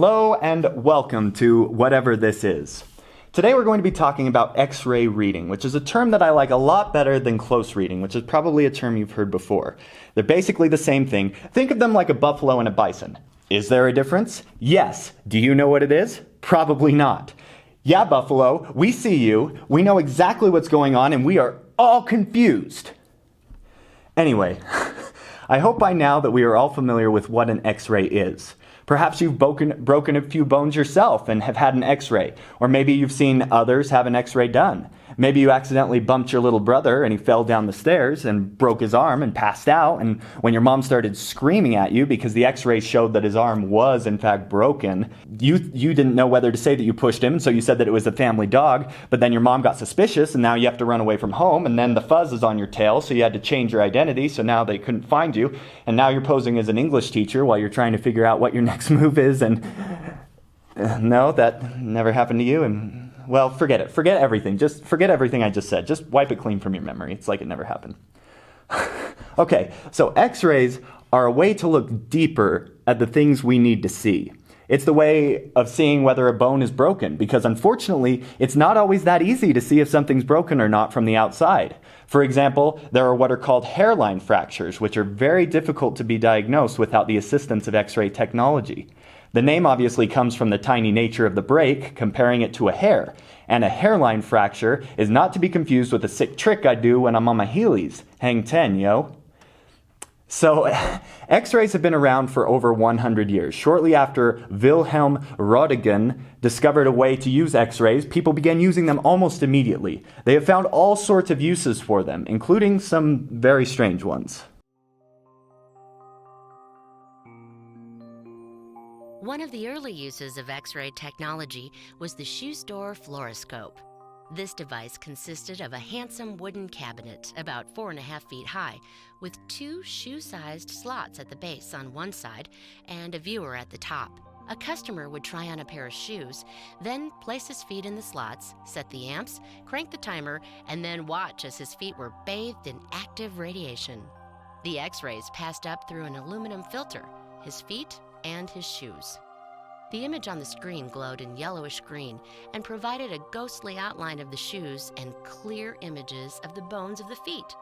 Hello and welcome to whatever this is. Today we're going to be talking about X-ray reading, which is a term that I like a lot better than close reading, which is probably a term you've heard before. They're basically the same thing. Think of them like a buffalo and a bison. Is there a difference? Yes. Do you know what it is? Probably not. Yeah, buffalo, we see you, we know exactly what's going on, and we are all confused. Anyway, I hope by now that we are all familiar with what an X-ray is. Perhaps you've broken a few bones yourself and have had an X-ray. Or maybe you've seen others have an X-ray done. Maybe you accidentally bumped your little brother and he fell down the stairs and broke his arm and passed out. And when your mom started screaming at you because the X-ray showed that his arm was in fact broken, you didn't know whether to say that you pushed him, so you said that it was the family dog. But then your mom got suspicious and now you have to run away from home. And then the fuzz is on your tail, so you had to change your identity. So now they couldn't find you. And now you're posing as an English teacher while you're trying to figure out what your next move is. And no, that never happened to you. And well, forget it. Forget everything. Just forget everything I just said. Just wipe it clean from your memory. It's like it never happened. Okay, so X-rays are a way to look deeper at the things we need to see. It's the way of seeing whether a bone is broken, because unfortunately, it's not always that easy to see if something's broken or not from the outside. For example, there are what are called hairline fractures, which are very difficult to be diagnosed without the assistance of X-ray technology. The name obviously comes from the tiny nature of the break, comparing it to a hair. And a hairline fracture is not to be confused with a sick trick I do when I'm on my heelys. Hang 10, yo. So, X-rays have been around for over 100 years. Shortly after Wilhelm Röntgen discovered a way to use X-rays, people began using them almost immediately. They have found all sorts of uses for them, including some very strange ones. One of the early uses of X-ray technology was the shoe store fluoroscope. This device consisted of a handsome wooden cabinet about 4.5 feet high, with two shoe-sized slots at the base on one side and a viewer at the top. A customer would try on a pair of shoes, then place his feet in the slots, set the amps, crank the timer, and then watch as his feet were bathed in active radiation. The X-rays passed up through an aluminum filter, his feet, and his shoes. The image on the screen glowed in yellowish green and provided a ghostly outline of the shoes and clear images of the bones of the feet.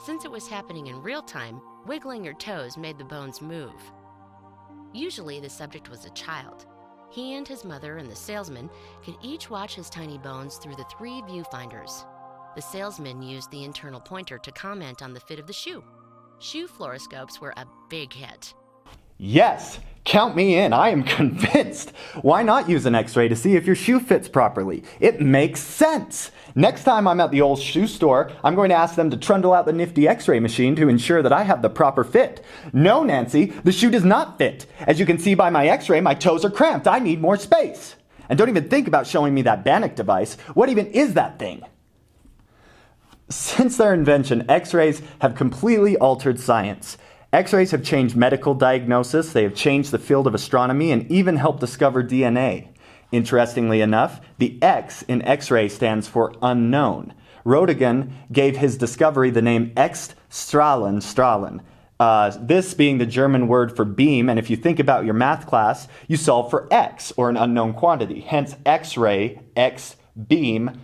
Since it was happening in real time, wiggling your toes made the bones move. Usually the subject was a child. He and his mother and the salesman could each watch his tiny bones through the 3 viewfinders. The salesman used the internal pointer to comment on the fit of the shoe. Shoe fluoroscopes were a big hit. Yes, count me in. I am convinced. Why not use an X-ray to see if your shoe fits properly? It makes sense. Next time I'm at the old shoe store, I'm going to ask them to trundle out the nifty X-ray machine to ensure that I have the proper fit. No, Nancy, the shoe does not fit. As you can see by my X-ray, my toes are cramped. I need more space. And don't even think about showing me that Bannock device. What even is that thing? Since their invention, X-rays have completely altered science. X-rays have changed medical diagnosis, they have changed the field of astronomy, and even helped discover DNA. Interestingly enough, the X in X-ray stands for unknown. Röntgen gave his discovery the name X-Strahlen, this being the German word for beam, and if you think about your math class, you solve for X, or an unknown quantity. Hence X-ray, X-beam,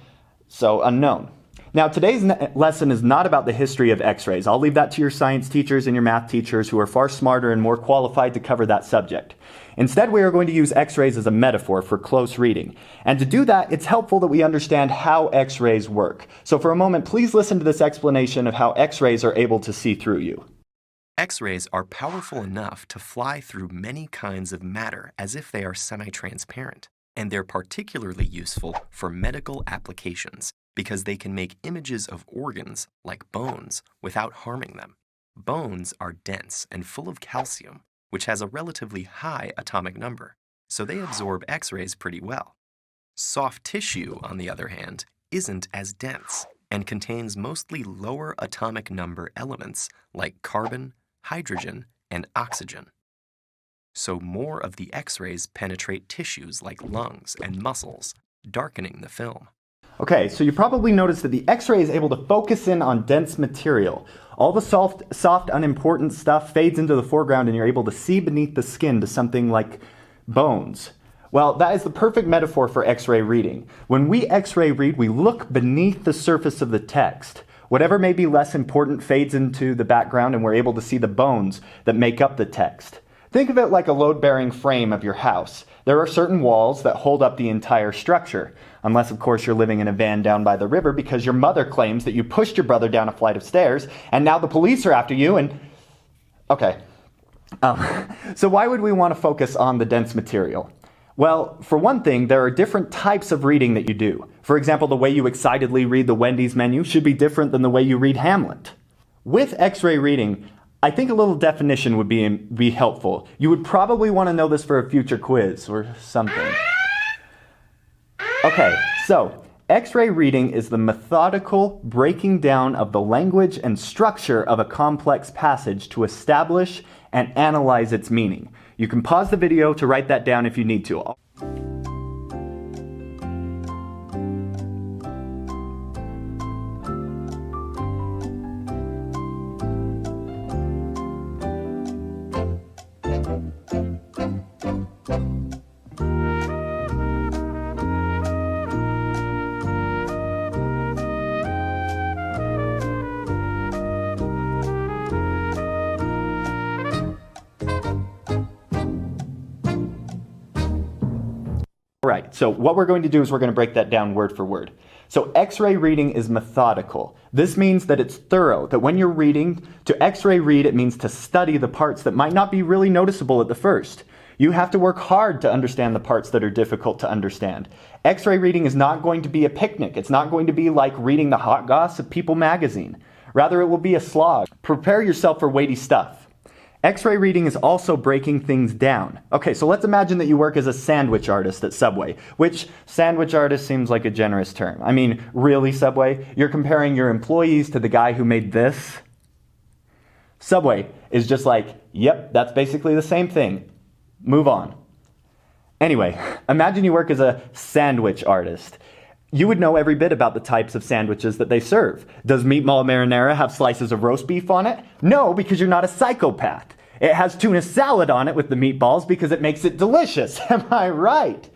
so unknown. Now, today's lesson is not about the history of X-rays. I'll leave that to your science teachers and your math teachers who are far smarter and more qualified to cover that subject. Instead, we are going to use X-rays as a metaphor for close reading. And to do that, it's helpful that we understand how X-rays work. So for a moment, please listen to this explanation of how X-rays are able to see through you. X-rays are powerful enough to fly through many kinds of matter as if they are semi-transparent. And they're particularly useful for medical applications, because they can make images of organs, like bones, without harming them. Bones are dense and full of calcium, which has a relatively high atomic number, so they absorb X-rays pretty well. Soft tissue, on the other hand, isn't as dense and contains mostly lower atomic number elements like carbon, hydrogen, and oxygen. So more of the X-rays penetrate tissues like lungs and muscles, darkening the film. Okay, so you probably noticed that the X-ray is able to focus in on dense material. All the soft, unimportant stuff fades into the foreground and you're able to see beneath the skin to something like Bones. Well, that is the perfect metaphor for X-ray reading. When we X-ray read, we look beneath the surface of the text. Whatever may be less important fades into the background and we're able to see the bones that make up the text. Think of it like a load-bearing frame of your house. There are certain walls that hold up the entire structure. Unless, of course, you're living in a van down by the river because your mother claims that you pushed your brother down a flight of stairs and now the police are after you and... Okay. So why would we want to focus on the dense material? Well, for one thing, there are different types of reading that you do. For example, the way you excitedly read the Wendy's menu should be different than the way you read Hamlet. With X-ray reading, I think a little definition would be helpful. You would probably want to know this for a future quiz or something. Okay, so X-ray reading is the methodical breaking down of the language and structure of a complex passage to establish and analyze its meaning. You can pause the video to write that down if you need to. All right, so what we're going to do is we're going to break that down word for word. So X-ray reading is methodical. This means that it's thorough, that when you're reading, to X-ray read, it means to study the parts that might not be really noticeable at the first. You have to work hard to understand the parts that are difficult to understand. X-ray reading is not going to be a picnic. It's not going to be like reading the hot goss of People magazine. Rather, it will be a slog. Prepare yourself for weighty stuff. X-ray reading is also breaking things down. Okay, so let's imagine that you work as a sandwich artist at Subway, which sandwich artist seems like a generous term. I mean, really, Subway? You're comparing your employees to the guy who made this? Subway is just like, yep, that's basically the same thing. Move on. Anyway, imagine you work as a sandwich artist. You would know every bit about the types of sandwiches that they serve. Does meatball marinara have slices of roast beef on it? No, because you're not a psychopath. It has tuna salad on it with the meatballs because it makes it delicious. Am I right?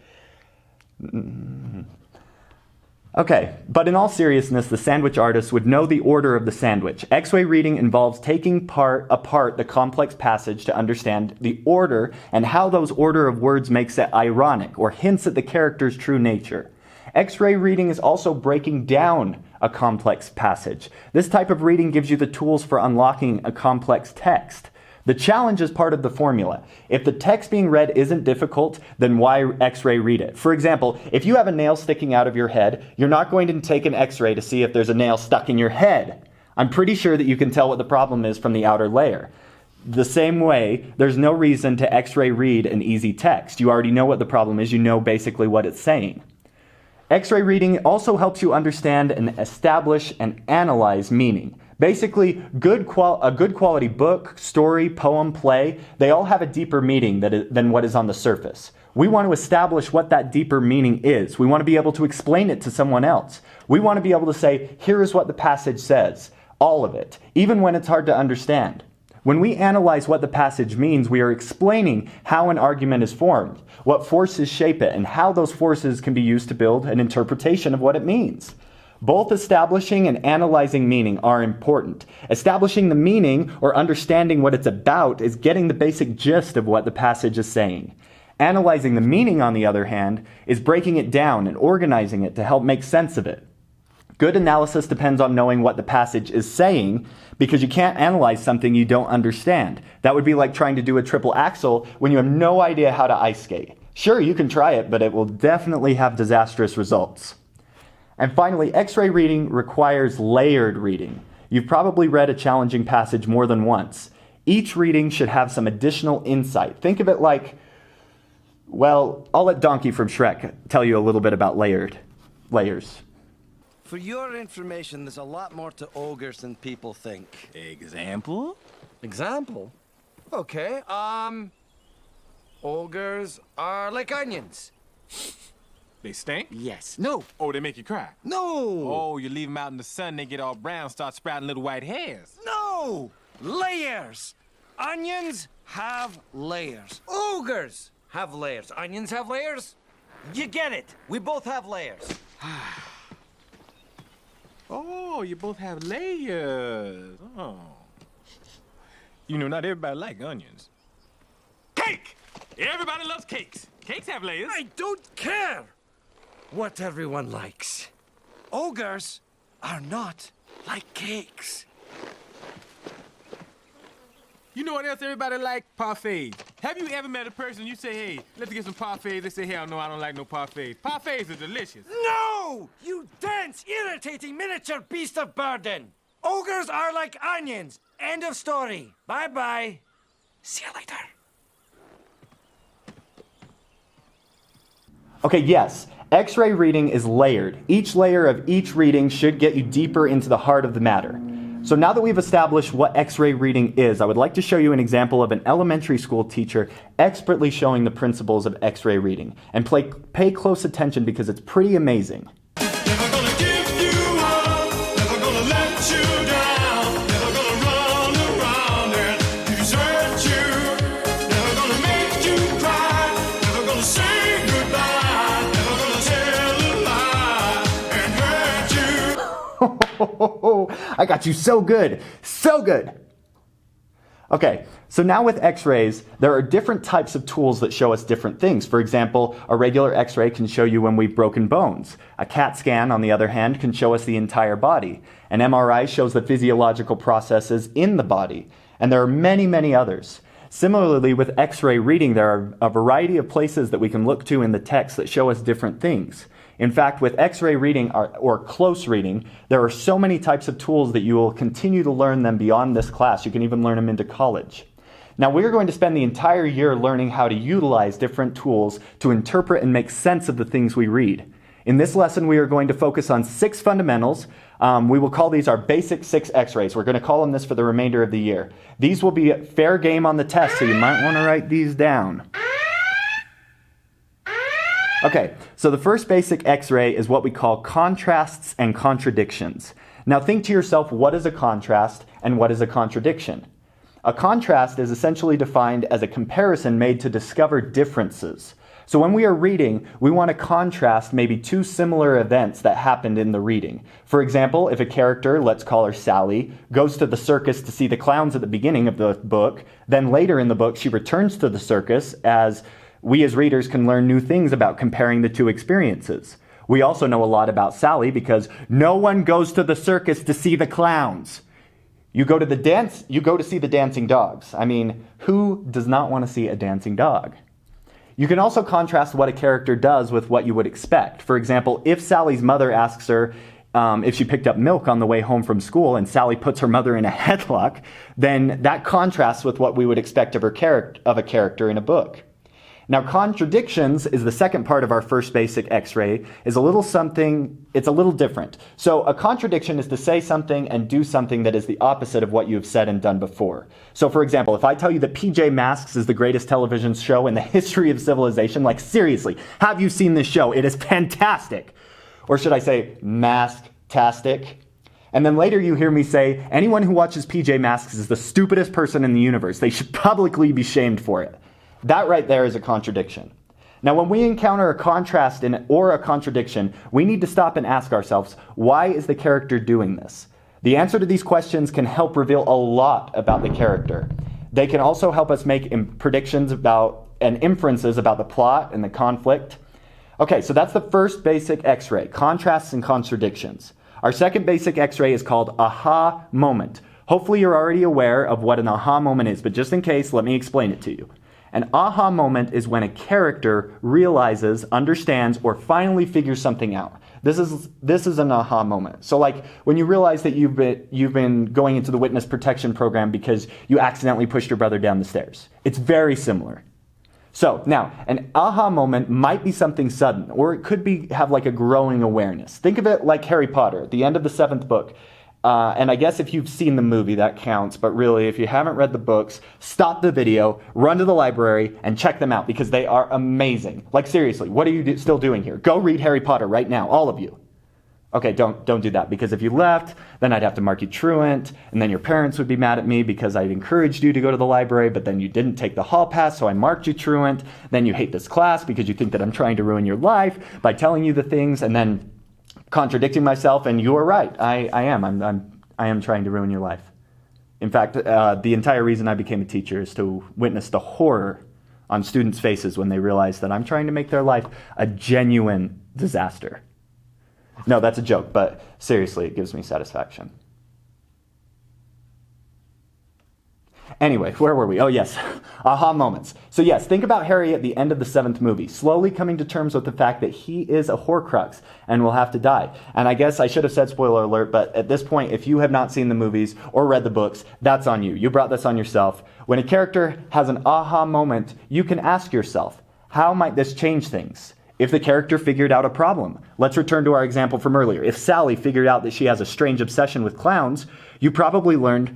Okay, but in all seriousness, the sandwich artist would know the order of the sandwich. X-ray reading involves taking apart the complex passage to understand the order and how those order of words makes it ironic or hints at the character's true nature. X-ray reading is also breaking down a complex passage. This type of reading gives you the tools for unlocking a complex text. The challenge is part of the formula. If the text being read isn't difficult, then why X-ray read it? For example, if you have a nail sticking out of your head, you're not going to take an X-ray to see if there's a nail stuck in your head. I'm pretty sure that you can tell what the problem is from the outer layer. The same way, there's no reason to X-ray read an easy text. You already know what the problem is. You know basically what it's saying. X-ray reading also helps you understand and establish and analyze meaning. Basically, a good quality book, story, poem, play, they all have a deeper meaning than what is on the surface. We want to establish what that deeper meaning is. We want to be able to explain it to someone else. We want to be able to say, here is what the passage says, all of it, even when it's hard to understand. When we analyze what the passage means, we are explaining how an argument is formed, what forces shape it, and how those forces can be used to build an interpretation of what it means. Both establishing and analyzing meaning are important. Establishing the meaning or understanding what it's about is getting the basic gist of what the passage is saying. Analyzing the meaning, on the other hand, is breaking it down and organizing it to help make sense of it. Good analysis depends on knowing what the passage is saying, because you can't analyze something you don't understand. That would be like trying to do a triple axel when you have no idea how to ice skate. Sure, you can try it, but it will definitely have disastrous results. And finally, X-ray reading requires layered reading. You've probably read a challenging passage more than once. Each reading should have some additional insight. Think of it like, well, I'll let Donkey from Shrek tell you a little bit about layers. For your information, there's a lot more to ogres than people think. Example? Example? Okay, ogres are like onions. They stink? Yes. No. Oh, they make you cry? No. Oh, you leave them out in the sun, they get all brown, start sprouting little white hairs. No. Layers. Onions have layers. Ogres have layers. Onions have layers? You get it. We both have layers. Oh, you both have layers. Oh. You know, not everybody likes onions. Cake! Everybody loves cakes. Cakes have layers. I don't care what everyone likes. Ogres are not like cakes. You know what else everybody like? Parfaits. Have you ever met a person you say, hey, let's get some parfaits? They say, hell no, I don't like no parfaits. Parfaits are delicious. No! You dense, irritating miniature beast of burden! Ogres are like onions. End of story. Bye-bye. See you later. Okay, yes, X-ray reading is layered. Each layer of each reading should get you deeper into the heart of the matter. So now that we've established what X-ray reading is, I would like to show you an example of an elementary school teacher expertly showing the principles of X-ray reading. And pay close attention because it's pretty amazing. Never gonna give you up, never gonna let you down, never gonna run around and desert you, never gonna make you cry, never gonna say goodbye, never gonna tell a lie and hurt you. I got you so good, so good. Okay, so now with X-rays, there are different types of tools that show us different things. For example, a regular X-ray can show you when we've broken bones. A CAT scan, on the other hand, can show us the entire body. An MRI shows the physiological processes in the body. And there are many, many others. Similarly, with X-ray reading, there are a variety of places that we can look to in the text that show us different things. In fact, with X-ray reading or close reading, there are so many types of tools that you will continue to learn them beyond this class. You can even learn them into college. Now, we're going to spend the entire year learning how to utilize different tools to interpret and make sense of the things we read. In this lesson, we are going to focus on 6 fundamentals. We will call these our basic 6 X-rays. We're going to call them this for the remainder of the year. These will be fair game on the test, so you might want to write these down. Okay, so the first basic X-ray is what we call contrasts and contradictions. Now think to yourself, what is a contrast and what is a contradiction? A contrast is essentially defined as a comparison made to discover differences. So when we are reading, we want to contrast maybe 2 similar events that happened in the reading. For example, if a character, let's call her Sally, goes to the circus to see the clowns at the beginning of the book, then later in the book she returns to the circus as we as readers can learn new things about comparing the 2 experiences. We also know a lot about Sally because no one goes to the circus to see the clowns. You go to see the dancing dogs. I mean, who does not want to see a dancing dog? You can also contrast what a character does with what you would expect. For example, if Sally's mother asks her if she picked up milk on the way home from school and Sally puts her mother in a headlock, then that contrasts with what we would expect of a character in a book. Now, contradictions is the second part of our first basic X-ray. It's a little different. So a contradiction is to say something and do something that is the opposite of what you have said and done before. So for example, if I tell you that PJ Masks is the greatest television show in the history of civilization, like seriously, have you seen this show? It is fantastic. Or should I say mask-tastic? And then later you hear me say, anyone who watches PJ Masks is the stupidest person in the universe. They should publicly be shamed for it. That right there is a contradiction. Now, when we encounter a contrast or a contradiction, we need to stop and ask ourselves, why is the character doing this? The answer to these questions can help reveal a lot about the character. They can also help us make predictions about and inferences about the plot and the conflict. Okay, so that's the first basic X-ray, contrasts and contradictions. Our second basic X-ray is called aha moment. Hopefully you're already aware of what an aha moment is, but just in case, let me explain it to you. An aha moment is when a character realizes, understands, or finally figures something out. This is an aha moment. So like when you realize that you've been going into the witness protection program because you accidentally pushed your brother down the stairs. It's very similar. So now, an aha moment might be something sudden, or it could have like a growing awareness. Think of it like Harry Potter at the end of the 7th book. And I guess if you've seen the movie, that counts. But really, if you haven't read the books, stop the video, run to the library, and check them out because they are amazing. Like seriously, what are you still doing here? Go read Harry Potter right now, all of you. Okay, don't do that, because if you left, then I'd have to mark you truant, and then your parents would be mad at me because I'd encouraged you to go to the library, but then you didn't take the hall pass, so I marked you truant. Then you hate this class because you think that I'm trying to ruin your life by telling you the things and then contradicting myself, and you are right. I am trying to ruin your life. In fact, the entire reason I became a teacher is to witness the horror on students' faces when they realize that I'm trying to make their life a genuine disaster. No, that's a joke, but seriously, it gives me satisfaction. Anyway, where were we? Oh, yes. Aha moments. So yes, think about Harry at the end of the 7th movie, slowly coming to terms with the fact that he is a Horcrux and will have to die. And I guess I should have said spoiler alert, but at this point, if you have not seen the movies or read the books, that's on you. You brought this on yourself. When a character has an aha moment, you can ask yourself, how might this change things? If the character figured out a problem. Let's return to our example from earlier. If Sally figured out that she has a strange obsession with clowns, you probably learned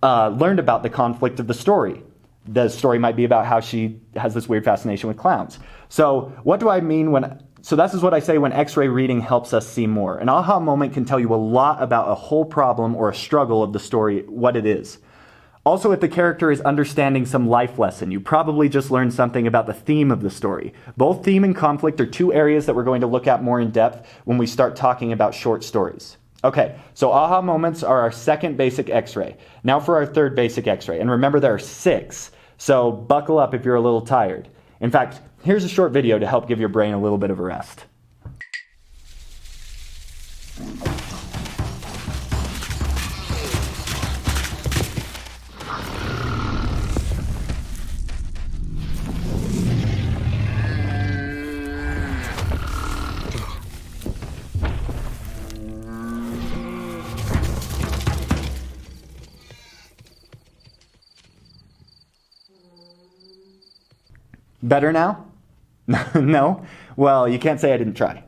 about the conflict of the story. The story might be about how she has this weird fascination with clowns. So what do I mean so this is what I say when X-ray reading helps us see more. An aha moment can tell you a lot about a whole problem or a struggle of the story, what it is. Also, if the character is understanding some life lesson, you probably just learned something about the theme of the story. Both theme and conflict are two areas that we're going to look at more in depth when we start talking about short stories. Okay, so aha moments are our second basic X-ray. Now for our third basic X-ray. And remember, there are 6, so buckle up if you're a little tired. In fact, here's a short video to help give your brain a little bit of a rest. Better now? No? Well, you can't say I didn't try.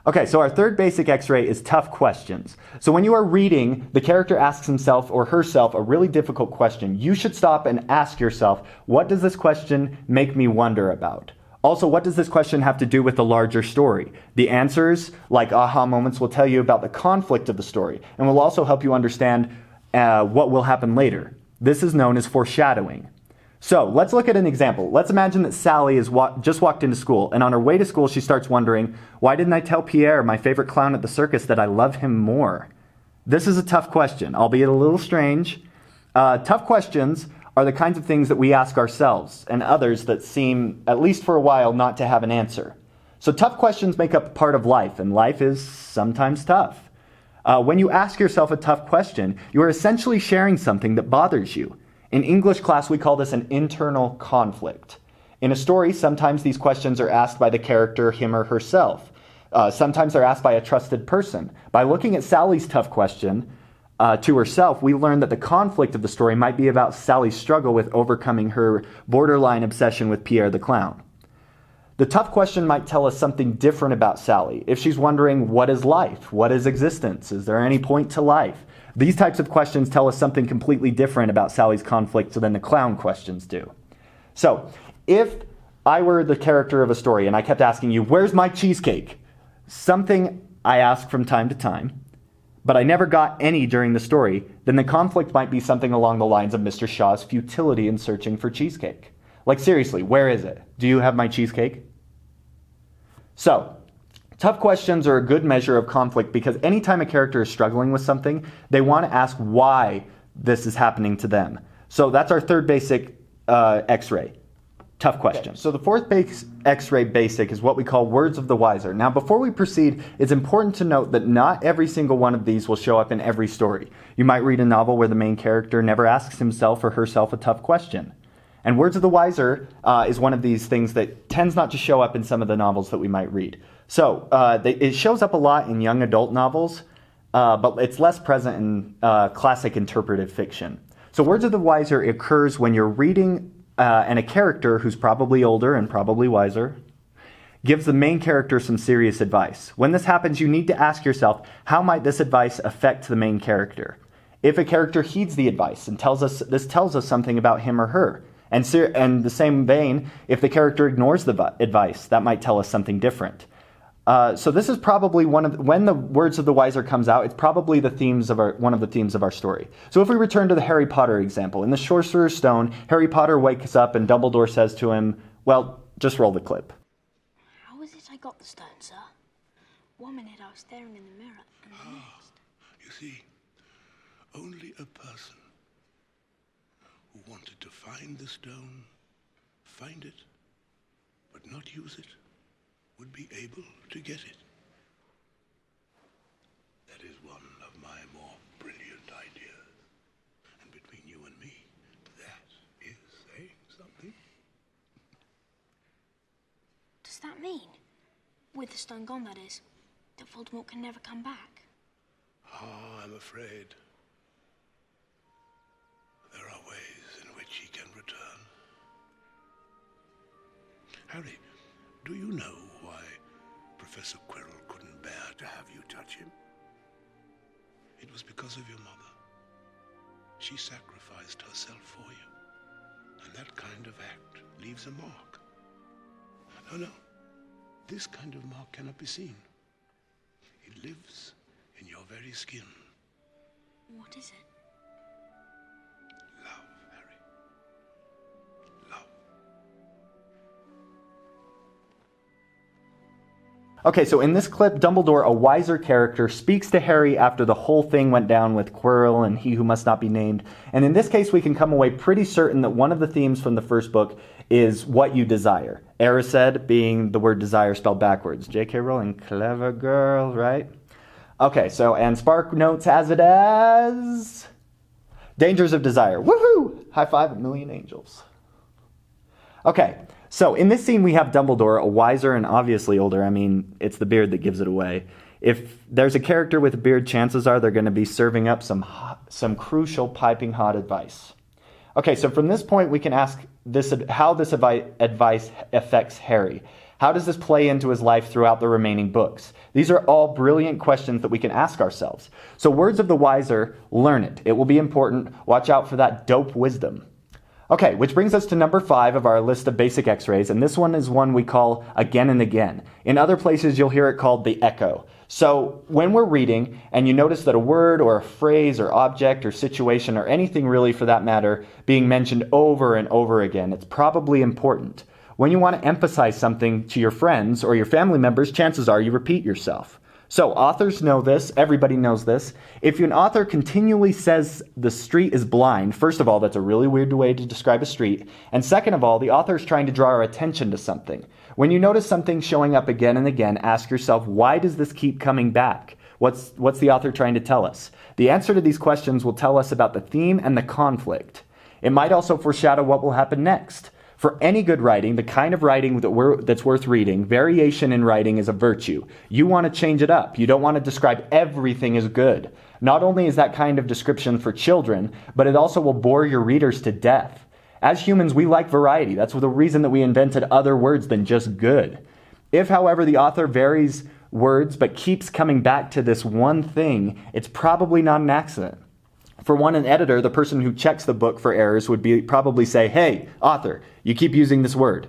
Okay, so our third basic X-ray is tough questions. So when you are reading, the character asks himself or herself a really difficult question. You should stop and ask yourself, what does this question make me wonder about? Also, what does this question have to do with the larger story? The answers, like aha moments, will tell you about the conflict of the story and will also help you understand what will happen later. This is known as foreshadowing. So let's look at an example. Let's imagine that Sally is just walked into school, and on her way to school, she starts wondering, why didn't I tell Pierre, my favorite clown at the circus, that I love him more? This is a tough question, albeit a little strange. Tough questions are the kinds of things that we ask ourselves and others that seem, at least for a while, not to have an answer. So tough questions make up part of life, and life is sometimes tough. When you ask yourself a tough question, you are essentially sharing something that bothers you. In English class, we call this an internal conflict. In a story, sometimes these questions are asked by the character, him or herself. Sometimes they're asked by a trusted person. By looking at Sally's tough question to herself, we learn that the conflict of the story might be about Sally's struggle with overcoming her borderline obsession with Pierre the clown. The tough question might tell us something different about Sally. If she's wondering, what is life? What is existence? Is there any point to life? These types of questions tell us something completely different about Sally's conflict than the clown questions do. So, if I were the character of a story and I kept asking you, where's my cheesecake? Something I ask from time to time, but I never got any during the story, then the conflict might be something along the lines of Mr. Shaw's futility in searching for cheesecake. Like seriously, where is it? Do you have my cheesecake? So, tough questions are a good measure of conflict because anytime a character is struggling with something, they want to ask why this is happening to them. So that's our third basic X-ray. Tough question. Okay, so the fourth X-ray basic is what we call words of the wiser. Now, before we proceed, it's important to note that not every single one of these will show up in every story. You might read a novel where the main character never asks himself or herself a tough question. And words of the wiser is one of these things that tends not to show up in some of the novels that we might read. So it shows up a lot in young adult novels, but it's less present in classic interpretive fiction. So words of the wiser occurs when you're reading and a character who's probably older and probably wiser gives the main character some serious advice. When this happens, you need to ask yourself, how might this advice affect the main character? If a character heeds the advice and tells us something about him or her, and in the same vein, if the character ignores the advice, that might tell us something different. So this is probably when the words of the wiser comes out, it's probably one of the themes of our story. So if we return to the Harry Potter example, in the Sorcerer's Stone, Harry Potter wakes up and Dumbledore says to him, well, just roll the clip. How is it I got the stone, sir? 1 minute I was staring in the mirror, and the next... You see, only a person who wanted to find the stone, find it, but not use it, would be able to get it. That is one of my more brilliant ideas. And between you and me, that is saying something. Does that mean, with the stone gone that is, that Voldemort can never come back? Ah, I'm afraid there are ways in which he can return. Harry, do you know why Professor Quirrell couldn't bear to have you touch him? It was because of your mother. She sacrificed herself for you. And that kind of act leaves a mark. No. This kind of mark cannot be seen. It lives in your very skin. What is it? Love, Harry. Love. Okay, so in this clip, Dumbledore, a wiser character, speaks to Harry after the whole thing went down with Quirrell and He Who Must Not Be Named. And in this case, we can come away pretty certain that one of the themes from the first book is what you desire. Erised being the word desire spelled backwards. J.K. Rowling, clever girl, right? Okay, so, and Spark notes as it as... Dangers of desire. Woohoo! High five, a million angels. Okay, so in this scene we have Dumbledore, a wiser and obviously older. I mean, it's the beard that gives it away. If there's a character with a beard, chances are they're going to be serving up some crucial piping hot advice. Okay, so from this point we can ask how this advice affects Harry. How does this play into his life throughout the remaining books? These are all brilliant questions that we can ask ourselves. So words of the wiser, learn it. It will be important. Watch out for that dope wisdom. Okay, which brings us to number 5 of our list of basic X-rays, and this one is one we call again and again. In other places, you'll hear it called the echo. So when we're reading, and you notice that a word or a phrase or object or situation or anything really for that matter being mentioned over and over again, it's probably important. When you want to emphasize something to your friends or your family members, chances are you repeat yourself. So authors know this, everybody knows this. If an author continually says the street is blind, first of all, that's a really weird way to describe a street. And second of all, the author is trying to draw our attention to something. When you notice something showing up again and again, ask yourself, why does this keep coming back? What's the author trying to tell us? The answer to these questions will tell us about the theme and the conflict. It might also foreshadow what will happen next. For any good writing, the kind of writing that's worth reading, variation in writing is a virtue. You want to change it up. You don't want to describe everything as good. Not only is that kind of description for children, but it also will bore your readers to death. As humans, we like variety. That's the reason that we invented other words than just good. If, however, the author varies words but keeps coming back to this one thing, it's probably not an accident. For one, an editor, the person who checks the book for errors, would probably say, hey, author, you keep using this word.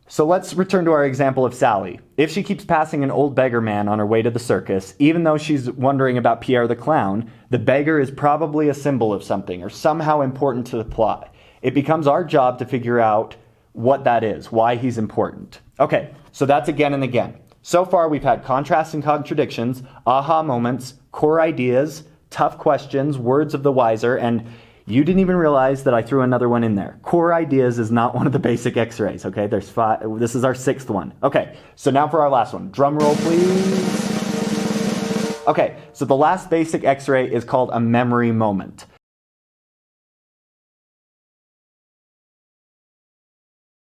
So let's return to our example of Sally. If she keeps passing an old beggar man on her way to the circus, even though she's wondering about Pierre the clown, the beggar is probably a symbol of something or somehow important to the plot. It becomes our job to figure out what that is, why he's important. Okay, so that's again and again. So far we've had contrasts and contradictions, aha moments, core ideas, tough questions, words of the wiser, and you didn't even realize that I threw another one in there. Core ideas is not one of the basic X-rays, okay? There's 5. This is our 6th one. Okay, so now for our last one. Drum roll, please. Okay, so the last basic X-ray is called a memory moment.